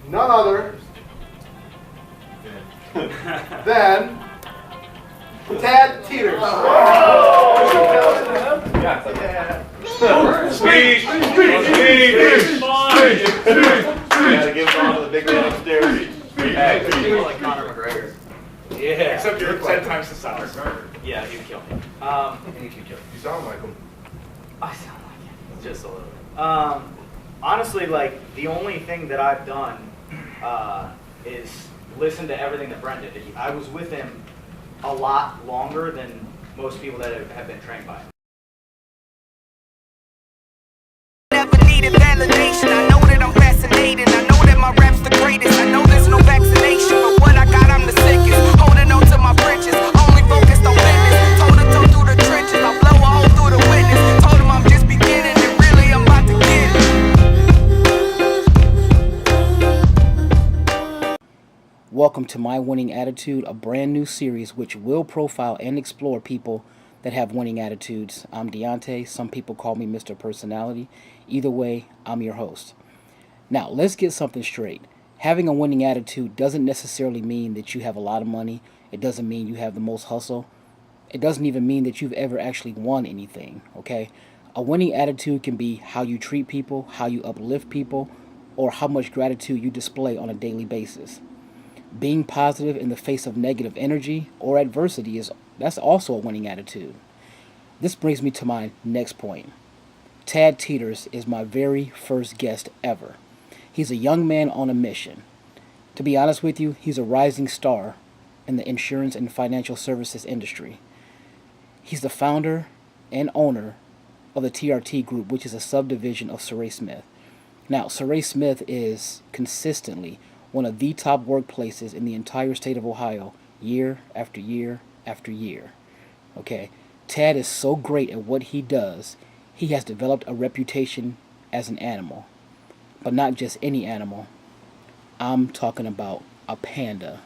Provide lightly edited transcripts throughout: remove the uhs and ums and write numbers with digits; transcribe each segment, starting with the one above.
none other than Tad Teeters. Speech! Gotta give them all to the big man upstairs. Hey, people like Conor McGregor. Yeah. Except you're 10 times the size. Yeah, he'd kill me. And you can kill. You sound like him. I sound like it. Just a little bit. Honestly, like, the only thing that I've done is listen to everything that Brent did. I was with him a lot longer than most people that have been trained by him. Never needed validation. I know that I'm fascinating. I know that my rap's the greatest. I know there's no vaccination, but what I got, I'm the sickest. Holding on to my bridges, only focused on business. Toe to toe through the trenches, I blow a hole through the witness. Told him I'm just beginning, and really I'm about to get it. Welcome to My Winning Attitude, a brand new series which will profile and explore people that have winning attitudes. I'm Deante. Some people call me Mr. Personality. Either way, I'm your host. Now, let's get something straight. Having a winning attitude doesn't necessarily mean that you have a lot of money. It doesn't mean you have the most hustle. It doesn't even mean that you've ever actually won anything, okay? A winning attitude can be how you treat people, how you uplift people, or how much gratitude you display on a daily basis. Being positive in the face of negative energy or adversity that's also a winning attitude. This brings me to my next point. Tad Teeters is my very first guest ever. He's a young man on a mission. To be honest with you, he's a rising star in the insurance and financial services industry. He's the founder and owner of the TRT Group, which is a subdivision of Saray Smith. Now, Saray Smith is consistently one of the top workplaces in the entire state of Ohio, year after year after year. Okay, Tad is so great at what he does, he has developed a reputation as an animal. But not just any animal. I'm talking about a panda.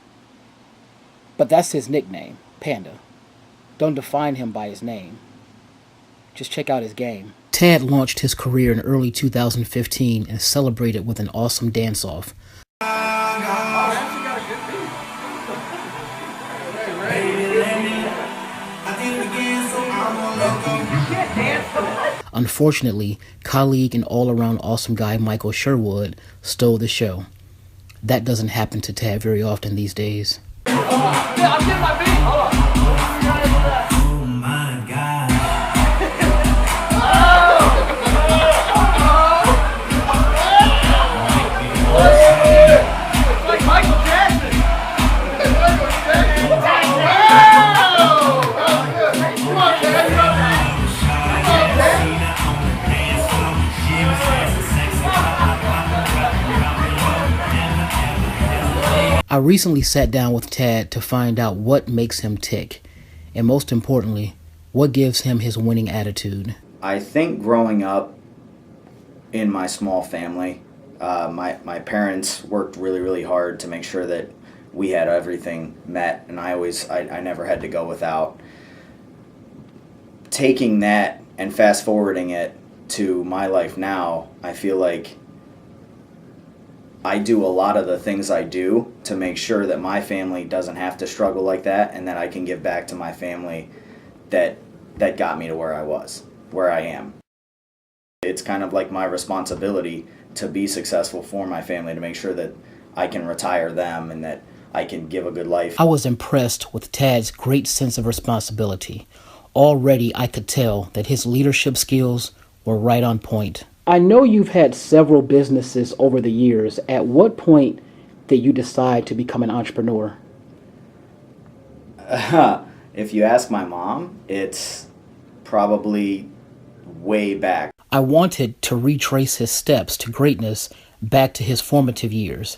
But that's his nickname, Panda. Don't define him by his name. Just check out his game. Tad launched his career in early 2015 and celebrated with an awesome dance-off. Unfortunately, colleague and all-around awesome guy Michael Sherwood stole the show. That doesn't happen to Tad very often these days. I'm getting my beat. Hold on. Oh my God. It's like Michael Jackson. Come on, Tad. I recently sat down with Tad to find out what makes him tick, and most importantly, what gives him his winning attitude. I think growing up in my small family, my parents worked really, really hard to make sure that we had everything met, and I never had to go without. Taking that and fast forwarding it to my life now, I feel like I do a lot of the things I do to make sure that my family doesn't have to struggle like that, and that I can give back to my family that got me to where I am. It's kind of like my responsibility to be successful for my family, to make sure that I can retire them and that I can give a good life. I was impressed with Tad's great sense of responsibility. Already I could tell that his leadership skills were right on point. I know you've had several businesses over the years. At what point did you decide to become an entrepreneur? If you ask my mom, it's probably way back. I wanted to retrace his steps to greatness back to his formative years.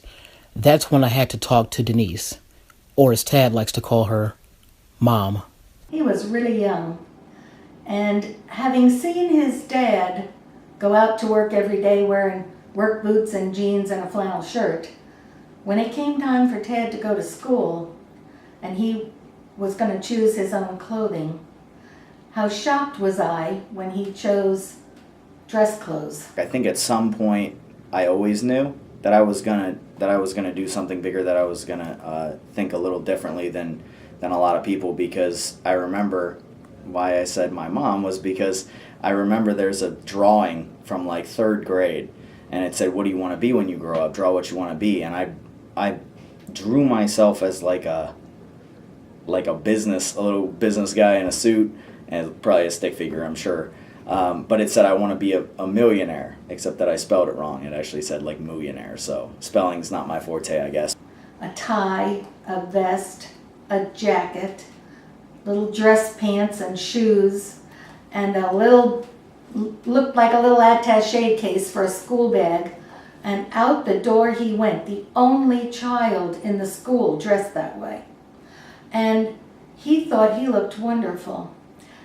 That's when I had to talk to Denise, or as Tad likes to call her, Mom. He was really young, and having seen his dad go out to work every day wearing work boots and jeans and a flannel shirt, when it came time for Tad to go to school and he was going to choose his own clothing, how shocked was I when he chose dress clothes. I think at some point I always knew that I was going to that I was going to do something bigger, that I was going to think a little differently than a lot of people, because I remember why I said my mom was because I remember there's a drawing from like 3rd grade, and it said, what do you want to be when you grow up? Draw what you want to be. And I drew myself as like a little business guy in a suit, and probably a stick figure, I'm sure. But it said I want to be a millionaire, except that I spelled it wrong. It actually said like millionaire, so spelling's not my forte, I guess. A tie, a vest, a jacket, little dress pants and shoes, and looked like a little attaché case for a school bag. And out the door he went, the only child in the school dressed that way. And he thought he looked wonderful.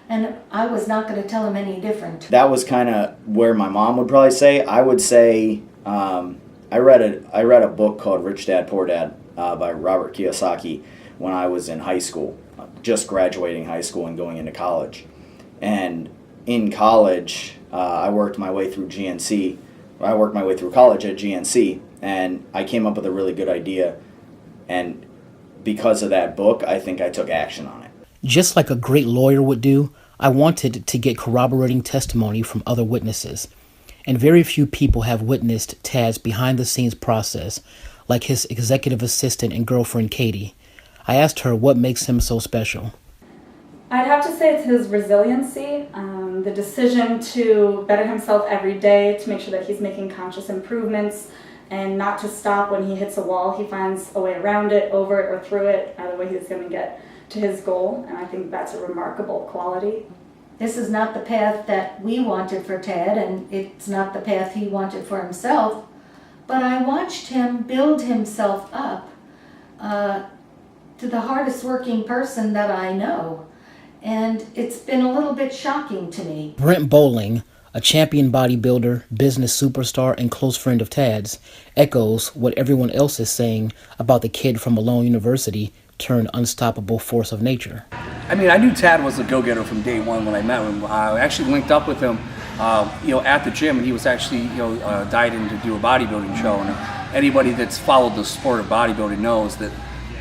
And I was not going to tell him any different. That was kind of where my mom would probably say. I would say I read a book called Rich Dad Poor Dad by Robert Kiyosaki when I was in high school, just graduating high school and going into college. And in college, I worked my way through GNC. I worked my way through college at GNC, and I came up with a really good idea. And because of that book, I think I took action on it. Just like a great lawyer would do, I wanted to get corroborating testimony from other witnesses. And very few people have witnessed Tad's behind-the-scenes process, like his executive assistant and girlfriend, Katie. I asked her what makes him so special. I'd have to say it's his resiliency, the decision to better himself every day, to make sure that he's making conscious improvements, and not to stop when he hits a wall. He finds a way around it, over it, or through it, either way he's going to get to his goal, and I think that's a remarkable quality. This is not the path that we wanted for Tad, and it's not the path he wanted for himself, but I watched him build himself up to the hardest working person that I know, and it's been a little bit shocking to me. Brent Bowling, a champion bodybuilder, business superstar, and close friend of Tad's, echoes what everyone else is saying about the kid from Malone University turned unstoppable force of nature. I mean, I knew Tad was a go-getter from day one when I met him. I actually linked up with him, at the gym, and he was actually, dieting to do a bodybuilding show. And anybody that's followed the sport of bodybuilding knows that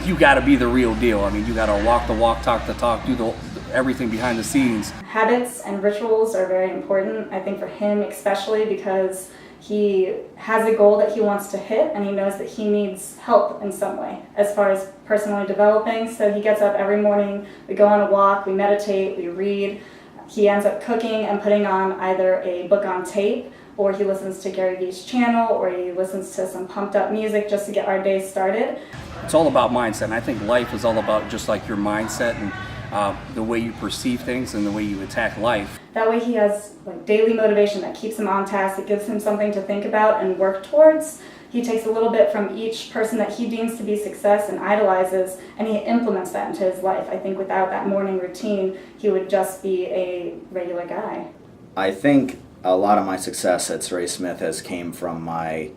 you got to be the real deal. I mean, you got to walk the walk, talk the talk, do everything behind the scenes. Habits and rituals are very important, I think, for him especially, because he has a goal that he wants to hit, and he knows that he needs help in some way as far as personally developing. So he gets up every morning, we go on a walk, we meditate, we read. He ends up cooking and putting on either a book on tape, or he listens to Gary Vee's channel, or he listens to some pumped up music just to get our day started. It's all about mindset, and I think life is all about just like your mindset and the way you perceive things and the way you attack life. That way he has like daily motivation that keeps him on task, that gives him something to think about and work towards. He takes a little bit from each person that he deems to be success and idolizes, and he implements that into his life. I think without that morning routine, he would just be a regular guy. I think a lot of my success at Ray Smith has came from my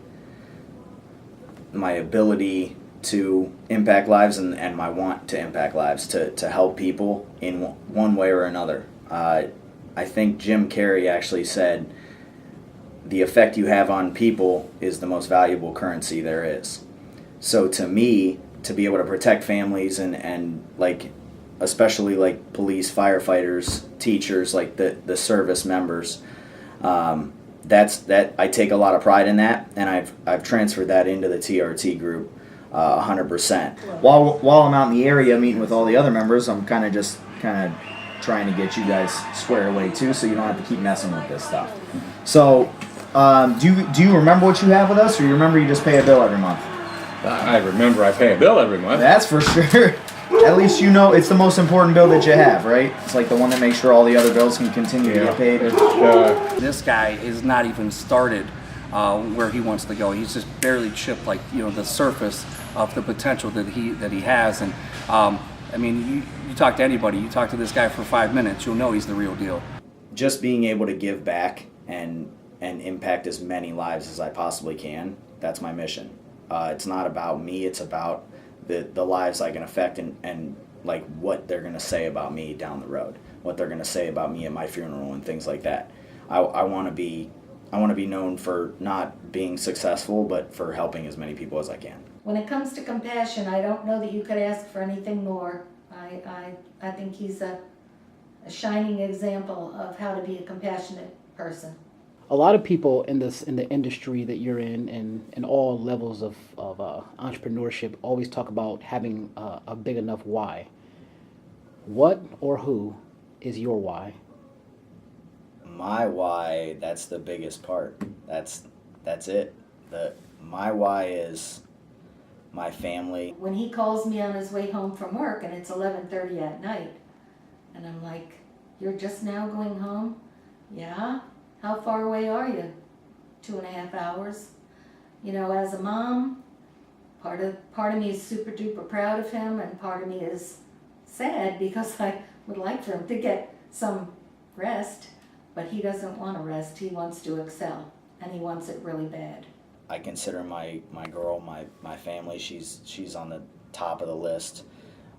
ability to impact lives and my want to impact lives, to help people in one way or another. I think Jim Carrey actually said, the effect you have on people is the most valuable currency there is. So to me, to be able to protect families and like, especially like police, firefighters, teachers, like the service members, that I take a lot of pride in that, and I've transferred that into the TRT group 100%. While I'm out in the area meeting with all the other members, I'm kind of trying to get you guys squared away too, so you don't have to keep messing with this stuff. So, do you remember what you have with us, or you remember you just pay a bill every month? I remember I pay a bill every month. That's for sure. At least you know it's the most important bill that you have, right? It's like the one that makes sure all the other bills can continue to get paid. This guy is not even started where he wants to go. He's just barely chipped the surface of the potential that he has. And I mean, you talk to anybody, you talk to this guy for 5 minutes, you'll know he's the real deal. Just being able to give back and impact as many lives as I possibly can, that's my mission. It's not about me, it's about the lives I can affect and like what they're going to say about me down the road, what they're going to say about me at my funeral and things like that. I want to be known for not being successful, but for helping as many people as I can. When it comes to compassion, I don't know that you could ask for anything more. I think he's a shining example of how to be a compassionate person. A lot of people in the industry that you're in all levels of entrepreneurship always talk about having a big enough why. What or who is your why? My why, that's the biggest part. That's it. My why is my family. When he calls me on his way home from work and it's 11:30 at night, and I'm like, "You're just now going home?" "Yeah." "How far away are you?" 2.5 hours. You know, as a mom, part of me is super duper proud of him, and part of me is sad because I would like for him to get some rest, but he doesn't want to rest. He wants to excel, and he wants it really bad. I consider my girl, my family, she's on the top of the list.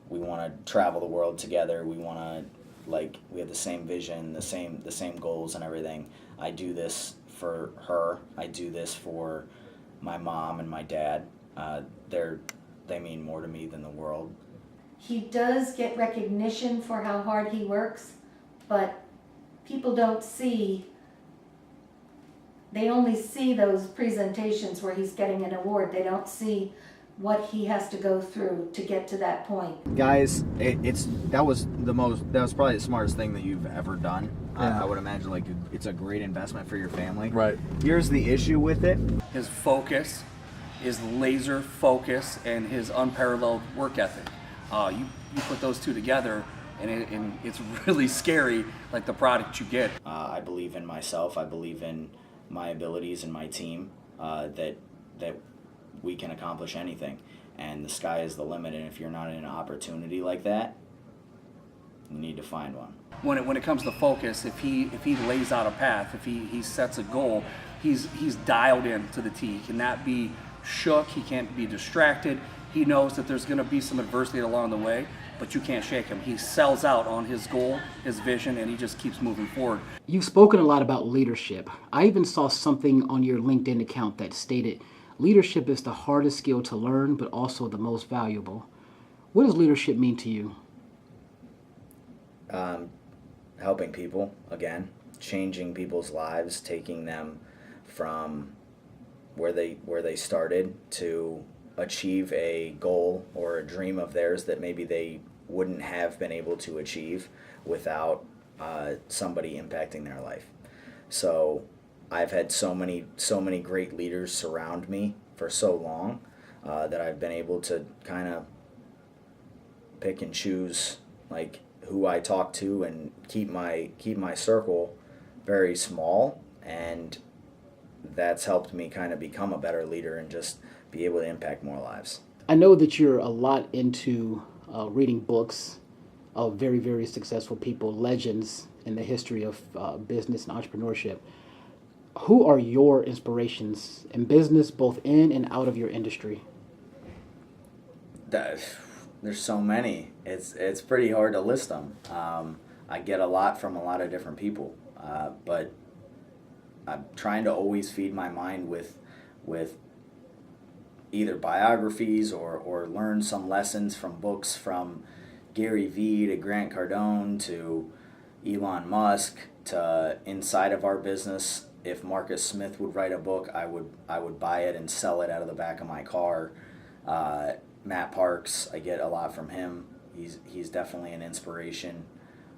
We want to travel the world together. We want to, we have the same vision, the same goals and everything. I do this for her. I do this for my mom and my dad. They mean more to me than the world. He does get recognition for how hard he works, but people don't see, they only see those presentations where he's getting an award. They don't see what he has to go through to get to that point. Guys, that was probably the smartest thing that you've ever done. Yeah. I would imagine it's a great investment for your family. Right. Here's the issue with it. His focus, his laser focus, and his unparalleled work ethic. You put those two together, and it's really scary, like the product you get. I believe in myself. I believe in my abilities and my team. That we can accomplish anything, and the sky is the limit. And if you're not in an opportunity like that, you need to find one. When it comes to focus, if he lays out a path, if he sets a goal, he's dialed in to the T. He cannot be shook. He can't be distracted. He knows that there's going to be some adversity along the way, but you can't shake him. He sells out on his goal, his vision, and he just keeps moving forward. You've spoken a lot about leadership. I even saw something on your LinkedIn account that stated, "Leadership is the hardest skill to learn, but also the most valuable." What does leadership mean to you? Helping people, again, changing people's lives, taking them from where they started to achieve a goal or a dream of theirs that maybe they wouldn't have been able to achieve without somebody impacting their life. So I've had so many great leaders surround me for so long that I've been able to kind of pick and choose who I talk to and keep my circle very small, and that's helped me kind of become a better leader and just be able to impact more lives. I know that you're a lot into reading books of very, very successful people, legends in the history of business and entrepreneurship. Who are your inspirations in business, both in and out of your industry? There's so many. It's pretty hard to list them. I get a lot from a lot of different people, but I'm trying to always feed my mind with either biographies or learn some lessons from books from Gary Vee to Grant Cardone to Elon Musk to inside of our business. If Marcus Smith would write a book, I would buy it and sell it out of the back of my car. Matt Parks, I get a lot from him. He's definitely an inspiration.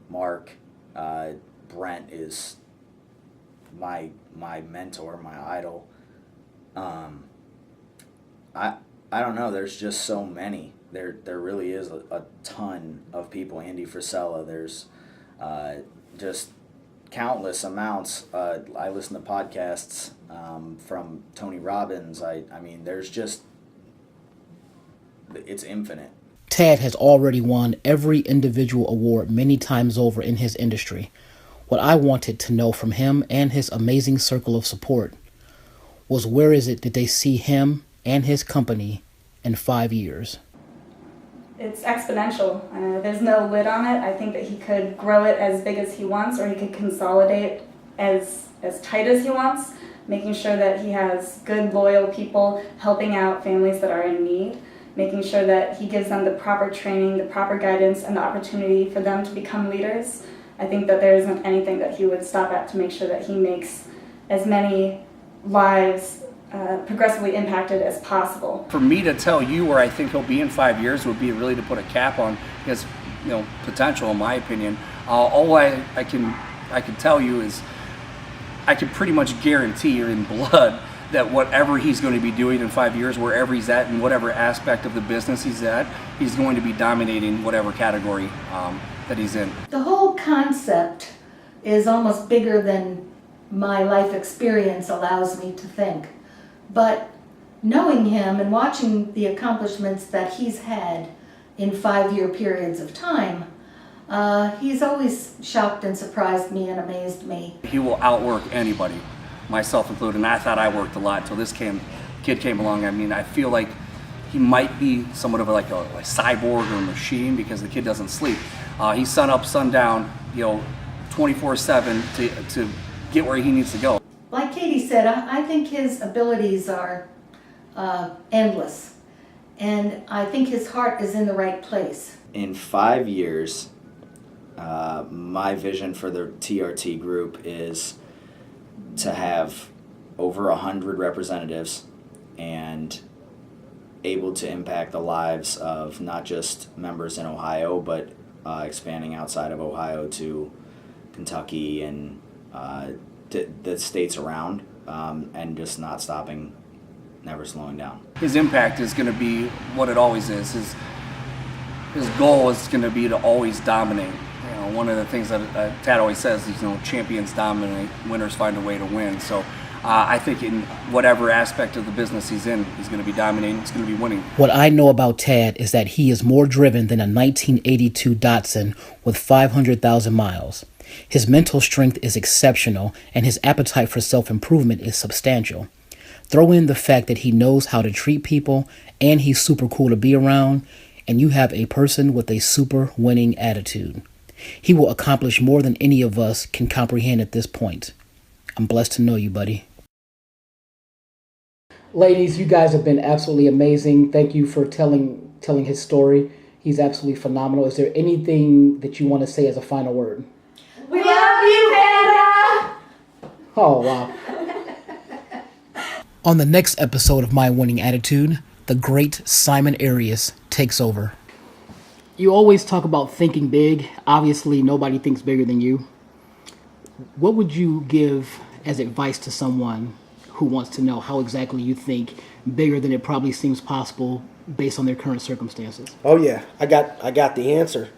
Mark, Brent is my mentor, my idol. I don't know. There's just so many. There really is a ton of people. Andy Frisella. There's just countless amounts. I listen to podcasts from Tony Robbins. I mean, there's just, it's infinite. Tad has already won every individual award many times over in his industry. What I wanted to know from him and his amazing circle of support was, where is it that they see him and his company in 5 years? It's exponential. There's no lid on it. I think that he could grow it as big as he wants, or he could consolidate as tight as he wants. making sure that he has good, loyal people helping out families that are in need, making sure that he gives them the proper training, the proper guidance, and the opportunity for them to become leaders. I think that there isn't anything that he would stop at to make sure that he makes as many lives progressively impacted as possible. For me to tell you where I think he'll be in 5 years would be really to put a cap on his, potential, in my opinion. All I can tell you is I can pretty much guarantee in blood that whatever he's going to be doing in 5 years, wherever he's at, in whatever aspect of the business he's at, he's going to be dominating whatever category that he's in. The whole concept is almost bigger than my life experience allows me to think. But knowing him and watching the accomplishments that he's had in 5-year periods of time, he's always shocked and surprised me and amazed me. He will outwork anybody, myself included. And I thought I worked a lot until this kid came along. I mean, I feel like he might be somewhat of like a cyborg or a machine because the kid doesn't sleep. He's sun up, sun down, 24/7 to get where he needs to go. Like Katie said, I think his abilities are endless, and I think his heart is in the right place. In 5 years, my vision for the TRT group is to have over 100 representatives and able to impact the lives of not just members in Ohio, but expanding outside of Ohio to Kentucky and the states around, and just not stopping, never slowing down. His impact is going to be what it always is. His goal is going to be to always dominate. One of the things that Tad always says is, champions dominate, winners find a way to win. So I think in whatever aspect of the business he's in, he's going to be dominating, he's going to be winning. What I know about Tad is that he is more driven than a 1982 Datsun with 500,000 miles. His mental strength is exceptional, and his appetite for self-improvement is substantial. Throw in the fact that he knows how to treat people, and he's super cool to be around, and you have a person with a super winning attitude. He will accomplish more than any of us can comprehend at this point. I'm blessed to know you, buddy. Ladies, you guys have been absolutely amazing. Thank you for telling his story. He's absolutely phenomenal. Is there anything that you want to say as a final word? We love you, Panda! Oh, wow. On the next episode of My Winning Attitude, the great Simon Arias takes over. You always talk about thinking big. Obviously, nobody thinks bigger than you. What would you give as advice to someone who wants to know how exactly you think bigger than it probably seems possible based on their current circumstances? Oh yeah, I got the answer.